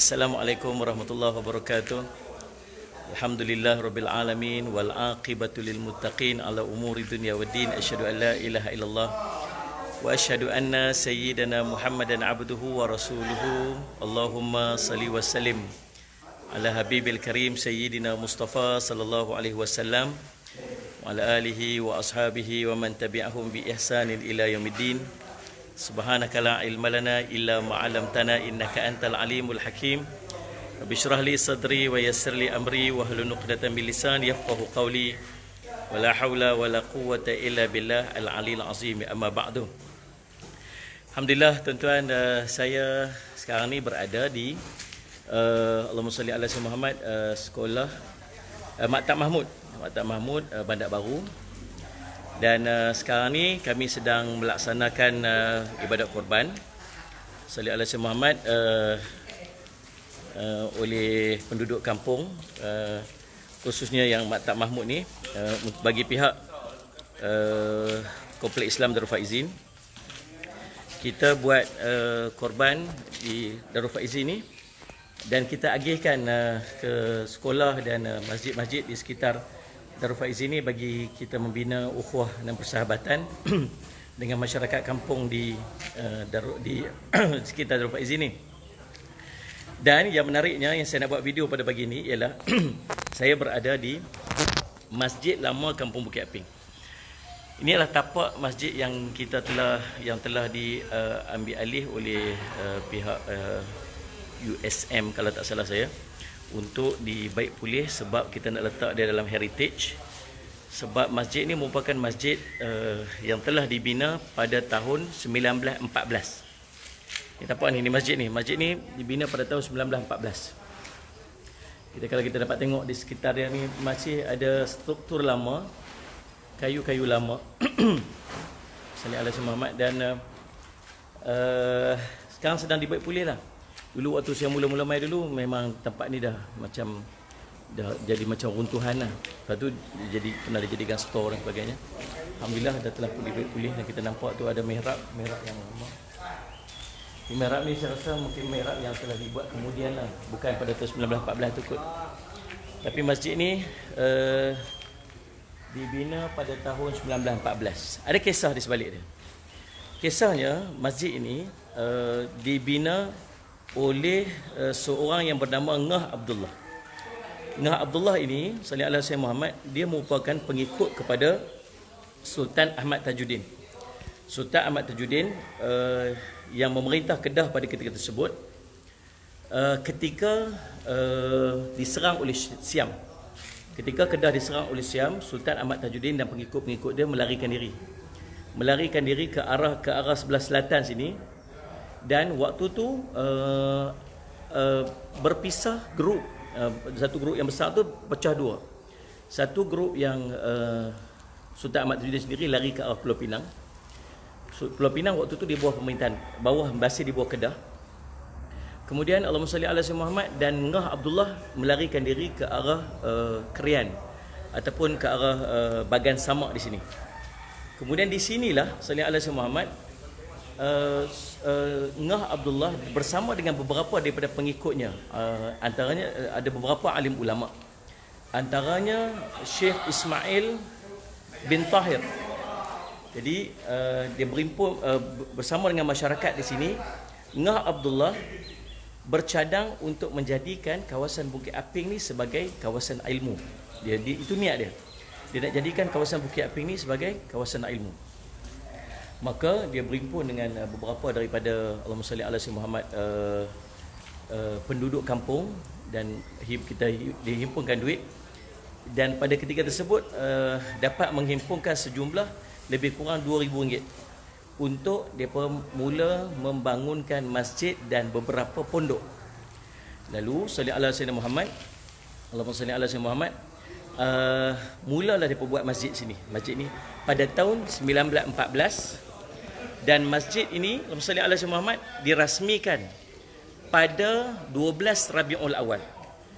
Assalamualaikum warahmatullahi wabarakatuh. Alhamdulillah rabbil alamin wal aqibatu lil muttaqin ala umuri dunya waddin. Asyhadu an la ilaha illallah wa asyhadu anna sayyidana Muhammadan abduhu wa rasuluhu. Allahumma salli wa sallim ala habibil karim sayyidina Mustafa sallallahu alaihi wasallam wa ala alihi wa ashabihi wa man tabi'ahum bi ihsanin ila yaumiddin. Subhanaka la ilma lana illa ma 'allamtana innaka antal alimul hakim. Rabbi shrah li sadri wa yassir li amri wa hlul 'uqdatam min lisani yafqahu qawli. Wa la haula wa la quwwata illa billah al-'aliyyil 'azim. Amma ba'du. Alhamdulillah tuan-tuan, saya sekarang ni berada di Allahumma salli ala sayyidina Muhammad, sekolah Maktab Mahmud Bandar Baru. Dan sekarang ni kami sedang melaksanakan ibadat korban Salli ala Sayyidina Muhammad oleh penduduk kampung, khususnya yang Maktab Mahmud ni, bagi pihak Kompleks Islam Darul Faizin. Kita buat korban di Darul Faizin ni dan kita agihkan ke sekolah dan masjid-masjid di sekitar Darul Faizin ini bagi kita membina ukhuwah dan persahabatan dengan masyarakat kampung di sekitar Darul Faizin ini. Dan yang menariknya yang saya nak buat video pada pagi ini ialah saya berada di Masjid Lama Kampung Bukit Aping. Ini adalah tapak masjid yang telah diambil alih oleh pihak USM kalau tak salah saya, untuk dibaik pulih sebab kita nak letak dia dalam heritage. Sebab masjid ni merupakan masjid yang telah dibina pada tahun 1914. Ini tapak ni masjid ni. Masjid ni dibina pada tahun 1914. Kalau kita dapat tengok di sekitar dia ni masih ada struktur lama, kayu-kayu lama. Salli ala Sayyidina Muhammad. Dan sekarang sedang dibaik pulih lah. Dulu waktu saya mula-mula main dulu, memang tempat ni dah jadi macam runtuhan lah. Lepas tu pernah dijadikan store dan sebagainya. Alhamdulillah dah telah pulih dan kita nampak tu ada mihrab yang lama. Mihrab ni saya rasa mungkin mihrab yang telah dibuat kemudian lah, bukan pada tahun 1914 tu kot. Tapi masjid ni dibina pada tahun 1914. Ada kisah di sebalik dia. Kisahnya masjid ini dibina oleh seorang yang bernama Ngah Abdullah. Ngah Abdullah ini, salli ala Sayyidina Muhammad, dia merupakan pengikut kepada Sultan Ahmad Tajuddin. Sultan Ahmad Tajuddin yang memerintah Kedah pada ketika tersebut, ketika diserang oleh Siam. Ketika Kedah diserang oleh Siam, Sultan Ahmad Tajuddin dan pengikut-pengikut dia melarikan diri ke arah sebelah selatan sini. Dan waktu tu berpisah grup. Satu grup yang besar tu pecah dua. Satu grup yang Sultan Ahmad Tajuddin sendiri lari ke arah Pulau Pinang. Pulau Pinang waktu tu di bawah pemerintahan, masih di bawah Kedah. Kemudian Allahumma salli ala Sayyidina Muhammad dan Ngah Abdullah melarikan diri ke arah Krian ataupun ke arah Bagan Samak di sini. Kemudian di sinilah salli ala Sayyidina Muhammad, Ngah Abdullah bersama dengan beberapa daripada pengikutnya, antaranya ada beberapa alim ulama, antaranya Syekh Ismail bin Tahir. Jadi dia berhimpun bersama dengan masyarakat di sini. Ngah Abdullah bercadang untuk menjadikan kawasan Bukit Aping ni sebagai kawasan ilmu. Itu niat dia. Dia nak jadikan kawasan Bukit Aping ni sebagai kawasan ilmu. Maka dia berhimpun dengan beberapa daripada Allahumma salli ala Sayyidina Muhammad penduduk kampung, dan kita dihimpunkan duit. Dan pada ketika tersebut dapat menghimpunkan sejumlah lebih kurang RM2,000 untuk mereka mula membangunkan masjid dan beberapa pondok. Lalu salli ala Sayyidina Muhammad, Allahumma salli ala Sayyidina Muhammad, mulalah mereka buat masjid sini. Masjid ni pada tahun 1914. Dan masjid ini, Allahumma salli ala Sayyidina Muhammad, dirasmikan pada 12 Rabiul Awal,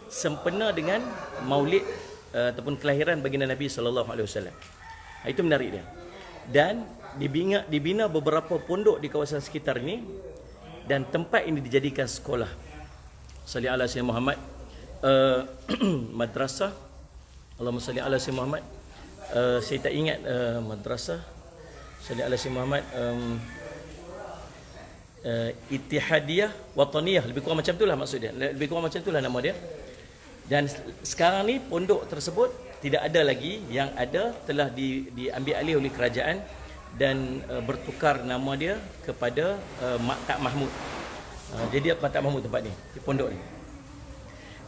sempena dengan Maulid ataupun kelahiran baginda Nabi SAW. Itu menarik dia. Dan dibina beberapa pondok di kawasan sekitar ini, dan tempat ini dijadikan sekolah. salli ala sayyidina Muhammad. Madrasah, Allahumma salli ala sayyidina Muhammad. Saya tak ingat madrasah salli ala sayyidina Muhammad. Ittihadiyah Wataniyah, lebih kurang macam itulah maksud dia, lebih kurang macam itulah nama dia. Dan sekarang ni pondok tersebut tidak ada lagi, yang ada telah diambil alih oleh kerajaan dan bertukar nama dia kepada Maktab Mahmud. Jadi Maktab Mahmud tempat ni, di pondok ni.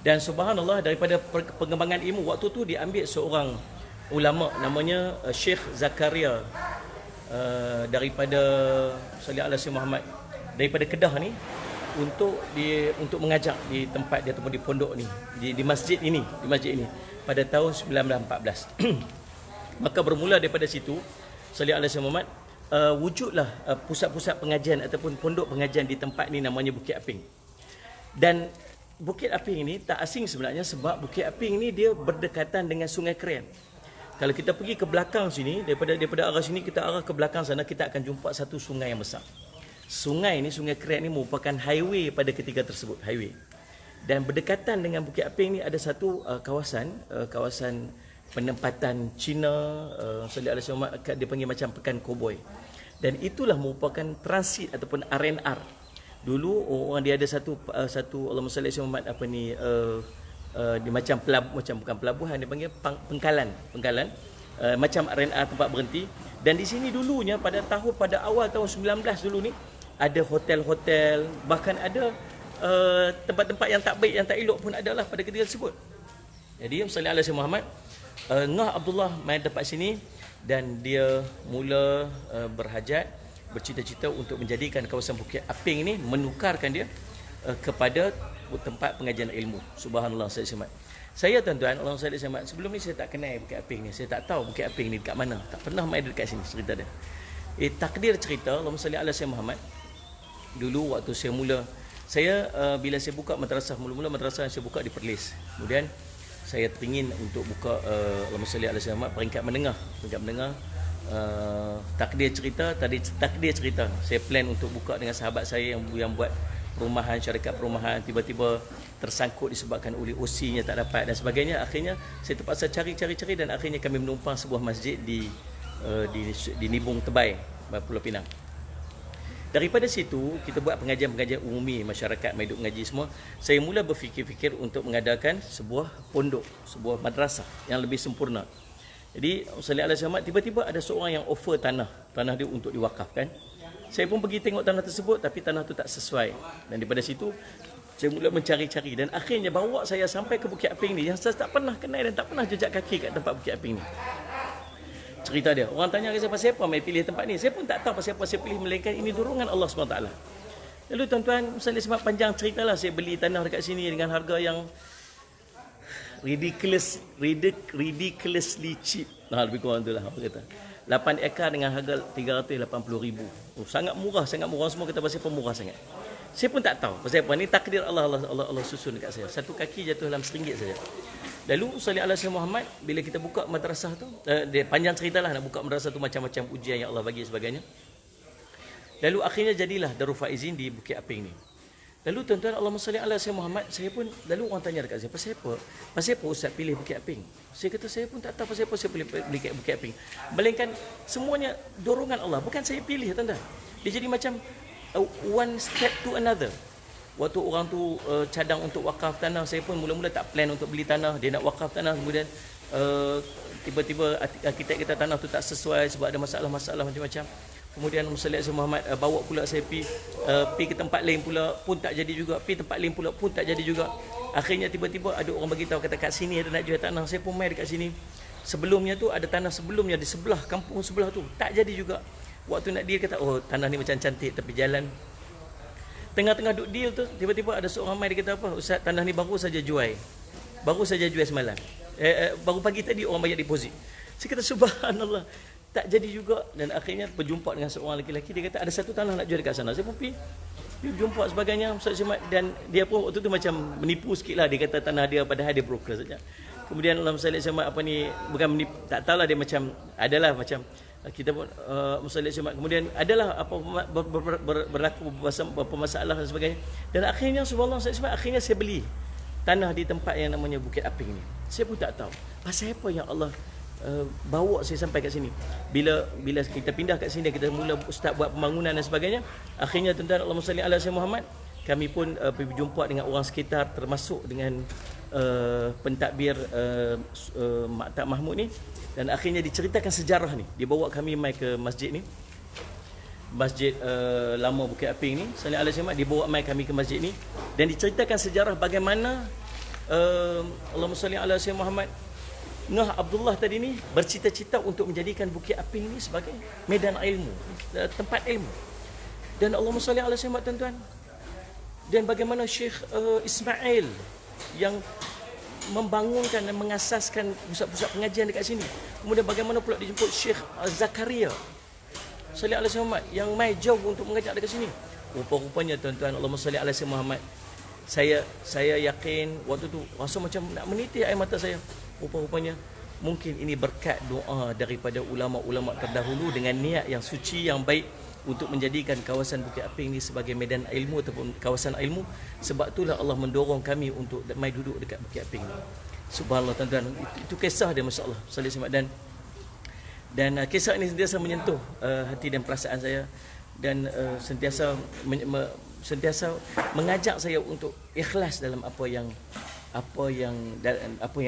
Dan subhanallah, daripada pengembangan ilmu waktu tu diambil seorang ulama namanya Syekh Zakaria daripada salli ala sayyidina Muhammad, daripada Kedah ni, untuk mengajar di tempat dia ataupun di pondok ni, di masjid ini pada tahun 1914. Maka bermula daripada situ, salli ala sayyidina Muhammad, wujudlah pusat-pusat pengajian ataupun pondok pengajian di tempat ni namanya Bukit Aping. Dan Bukit Aping ini tak asing sebenarnya, sebab Bukit Aping ni dia berdekatan dengan Sungai Keren. Kalau kita pergi ke belakang sini, daripada arah sini kita arah ke belakang sana, kita akan jumpa satu sungai yang besar. Sungai ni, Sungai Keren ni merupakan highway pada ketika tersebut, highway. Dan berdekatan dengan Bukit Aping ni ada satu kawasan penempatan Cina, salli ala sayyidina Muhammad, dia panggil macam Pekan Koboi. Dan itulah merupakan transit ataupun R&R. Dulu orang dia ada satu Allahumma salli ala sayyidina Muhammad, apa ni, dia macam bukan pelabuhan, dia panggil pengkalan, macam R&R, tempat berhenti. Dan di sini dulunya pada awal tahun 19 dulu ni ada hotel-hotel, bahkan ada tempat-tempat yang tak baik, yang tak elok pun adalah pada ketika tersebut. Jadi salli ala sayyidina Muhammad, Ngah Abdullah main tempat sini dan dia mula berhajat, bercita-cita untuk menjadikan kawasan Bukit Aping ini, menukarkan dia kepada tempat pengajian ilmu. Subhanallah, saya tuan-tuan, Allah salli alaihi wasallam, sebelum ni saya tak kenal Bukit Aping ni, saya tak tahu Bukit Aping ni dekat mana, tak pernah main dekat sini cerita dia. Takdir cerita, Allahumma salli ala sayyidina Muhammad. Dulu waktu saya bila saya buka madrasah, mula-mula madrasah saya buka di Perlis. Kemudian saya teringin untuk buka Allahumma salli ala sayyidina Muhammad peringkat menengah. Takdir cerita, saya plan untuk buka dengan sahabat saya yang buat perumahan, syarikat perumahan, tiba-tiba tersangkut disebabkan oleh OC-nya tak dapat dan sebagainya. Akhirnya saya terpaksa cari dan akhirnya kami menumpang sebuah masjid di Nibung Tebai, Pulau Pinang. Daripada situ kita buat pengajian umumi, masyarakat mai duk ngaji semua. Saya mula berfikir untuk mengadakan sebuah pondok, sebuah madrasah yang lebih sempurna. Jadi salli ala sayyidina Muhammad, tiba-tiba ada seorang yang offer tanah dia untuk diwakafkan. Saya pun pergi tengok tanah tersebut, tapi tanah tu tak sesuai. Dan daripada situ saya mula mencari-cari dan akhirnya bawa saya sampai ke Bukit Aping ni, yang saya tak pernah kenal dan tak pernah jejak kaki kat tempat Bukit Aping ni. Cerita dia, orang tanya saya pasal apa mai pilih tempat ni, saya pun tak tahu pasal apa saya pilih, melainkan ini dorongan Allah SWT. Lalu tuan-tuan, misalnya sebab panjang ceritalah, saya beli tanah dekat sini dengan harga yang ridiculously cheap. Lebih kurang itulah apa kata. 8 ekar dengan harga 380,000. Sangat murah semua kata pasal apa murah sangat. Saya pun tak tahu pasal apa ni, takdir Allah susun dekat saya. Satu kaki jatuh dalam RM1 saja. Lalu salli ala sayyidina Muhammad, bila kita buka madrasah tu, dia panjang ceritalah, nak buka madrasah tu macam-macam ujian yang Allah bagi sebagainya. Lalu akhirnya jadilah Darul Faizin di Bukit Aping ni. Lalu tuan-tuan, Allahumma salli ala sayyidina Muhammad, saya pun lalu orang tanya dekat saya, pasal apa ustaz pilih Bukit Aping? Saya kata saya pun tak tahu pasal apa saya pilih Bukit Aping. Melainkan semuanya dorongan Allah, bukan saya pilih tuan-tuan. Dia jadi macam one step to another. Waktu orang tu cadang untuk wakaf tanah, saya pun mula-mula tak plan untuk beli tanah, dia nak wakaf tanah, kemudian tiba-tiba arkitek kita tanah tu tak sesuai sebab ada masalah-masalah macam-macam. Kemudian Muhammad Muhammad bawa pula saya pi ke tempat lain pula pun tak jadi juga, tempat lain pula pun tak jadi juga. Akhirnya tiba-tiba ada orang bagi tahu kata kat sini ada nak jual tanah, saya pun mai dekat sini. Sebelumnya tu ada tanah sebelumnya di sebelah kampung sebelah tu, tak jadi juga. Waktu nak deal kata, oh tanah ni macam cantik tapi jalan. Tengah-tengah duk deal tu, tiba-tiba ada seorang mai dia kata apa, ustaz tanah ni baru saja jual semalam. Baru pagi tadi orang bayar deposit. Saya kata subhanallah, tak jadi juga. Dan akhirnya berjumpa dengan seorang lelaki, dia kata ada satu tanah nak jual dekat sana. Saya pun pergi jumpa sebagainya, Ustaz Syamad, dan dia pun waktu tu macam menipu sikit lah. Dia kata tanah dia padahal dia broker saja. Kemudian Allah Syamad apa ni, bukan menipu, tak tahulah, dia macam adalah macam kita pun musalli Jumaat. Kemudian adalah apa berlaku beberapa masalah dan sebagainya. Dan akhirnya subhanallah akhirnya saya beli tanah di tempat yang namanya Bukit Aping ni. Saya pun tak tahu pasal apa yang Allah bawa saya sampai kat sini. Bila kita pindah kat sini, kita mula start buat pembangunan dan sebagainya. Akhirnya tuan-tuan, Allahumma salli ala sayyidina Muhammad, kami pun berjumpa dengan orang sekitar, termasuk dengan pentadbir Maktab Mahmud ni, dan akhirnya diceritakan sejarah ni. Dia bawa kami mai ke masjid ni, masjid lama Bukit Aping ni, salli ala sayyidina Muhammad, dia bawa mai kami ke masjid ni dan diceritakan sejarah bagaimana Allahumma salli ala sayyidina Muhammad, Ngah Abdullah tadi ni bercita-cita untuk menjadikan Bukit Aping ni sebagai medan ilmu, tempat ilmu. Dan Allahumma salli ala sayyidina tuan-tuan. Dan bagaimana Syekh Ismail yang membangunkan dan mengasaskan pusat-pusat pengajian dekat sini. Kemudian bagaimana pula dijemput Syekh Zakaria salli ala sayyidina Muhammad yang mai jauh untuk mengajar dekat sini. Rupa-rupanya tuan-tuan, Allahumma salli ala sayyidina Muhammad, saya yakin waktu tu rasa macam nak menitik air mata saya. Rupa-rupanya mungkin ini berkat doa daripada ulama-ulama terdahulu dengan niat yang suci, yang baik, untuk menjadikan kawasan Bukit Aping ni sebagai medan ilmu ataupun kawasan ilmu. Sebab itulah Allah mendorong kami untuk mai duduk dekat Bukit Aping ni. Subhanallah tuan-tuan, itu kisah dia, masya-Allah. Dan kisah ini sentiasa menyentuh hati dan perasaan saya, dan sentiasa mengajak saya untuk ikhlas dalam apa yang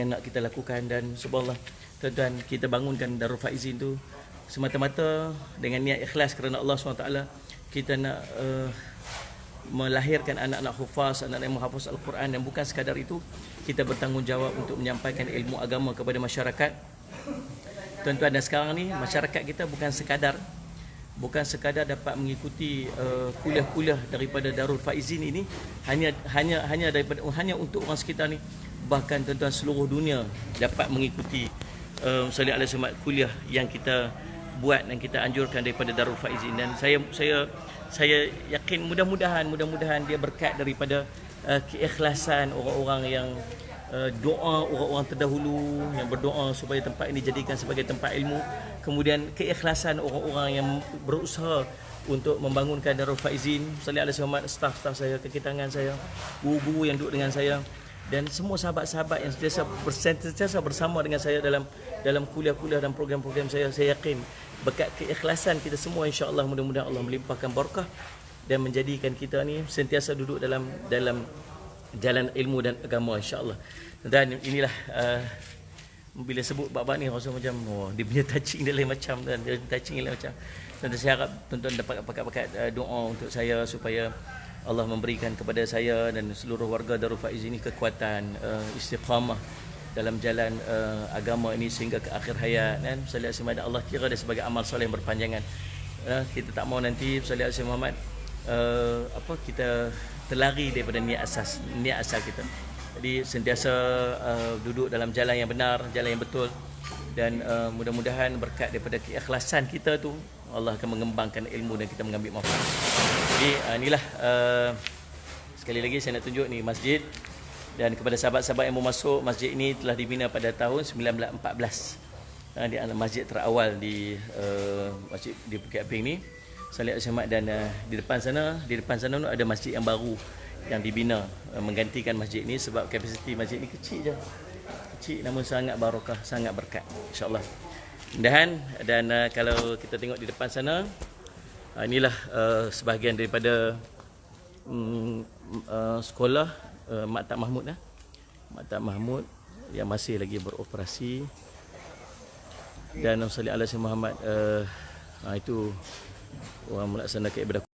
nak kita lakukan. Dan subhanallah tuan-tuan, kita bangunkan Darul Faizin tu semata-mata dengan niat ikhlas kerana Allah SWT. Kita nak melahirkan anak-anak hufaz, anak-anak yang menghafaz Al-Quran, dan bukan sekadar itu, kita bertanggungjawab untuk menyampaikan ilmu agama kepada masyarakat. Tuan-tuan, dan sekarang ni masyarakat kita bukan sekadar dapat mengikuti kuliah-kuliah daripada Darul Faizin ini hanya untuk orang sekitar ni. Bahkan tuan-tuan, seluruh dunia dapat mengikuti salli alaihi wasallam kuliah yang kita buat dan kita anjurkan daripada Darul Faizin. Dan saya yakin mudah-mudahan dia berkat daripada keikhlasan orang-orang yang doa, orang-orang terdahulu yang berdoa supaya tempat ini dijadikan sebagai tempat ilmu. Kemudian keikhlasan orang-orang yang berusaha untuk membangunkan Darul Faizin, salli alaihi wasallam, staf-staf saya, kaki tangan saya, guru-guru yang duduk dengan saya, dan semua sahabat-sahabat yang sentiasa bersama dengan saya dalam kuliah-kuliah dan program-program saya. Saya yakin berkat keikhlasan kita semua, insya-Allah, mudah-mudahan Allah melimpahkan barakah dan menjadikan kita ni sentiasa duduk dalam jalan ilmu dan agama, insya-Allah. Dan inilah bila sebut bab-bab ni rasa macam dia punya touching dia lain macam, dan dia touching lain macam. Dan saya harap tuan-tuan dapat pakat doa untuk saya supaya Allah memberikan kepada saya dan seluruh warga Darul Faizin ini kekuatan, istiqamah dalam jalan agama ini sehingga ke akhir hayat. Dan salli alaihi wasallam, Allah kira dia sebagai amal soleh yang berpanjangan. Kita tak mau nanti salli alaihi Muhammad kita terlari daripada niat asal kita. Jadi sentiasa duduk dalam jalan yang benar, jalan yang betul, dan mudah-mudahan berkat daripada keikhlasan kita tu, Allah akan mengembangkan ilmu dan kita mengambil manfaat. Jadi inilah sekali lagi saya nak tunjuk ni masjid, dan kepada sahabat-sahabat yang mau masuk, masjid ini telah dibina pada tahun 1914. Dia adalah masjid terawal di masjid di Bukit Aping ni, Salih Al-Syamad. Dan di depan sana ada masjid yang baru yang dibina menggantikan masjid ini, sebab kapasiti masjid ini kecil je. Kecil namun sangat barakah, sangat berkat, insya-Allah. Dan kalau kita tengok di depan sana, inilah sebahagian daripada sekolah Maktab Mahmud, Maktab Mahmud yang masih lagi beroperasi. Dan salli ala Muhammad, itu orang melaksanakan ibadah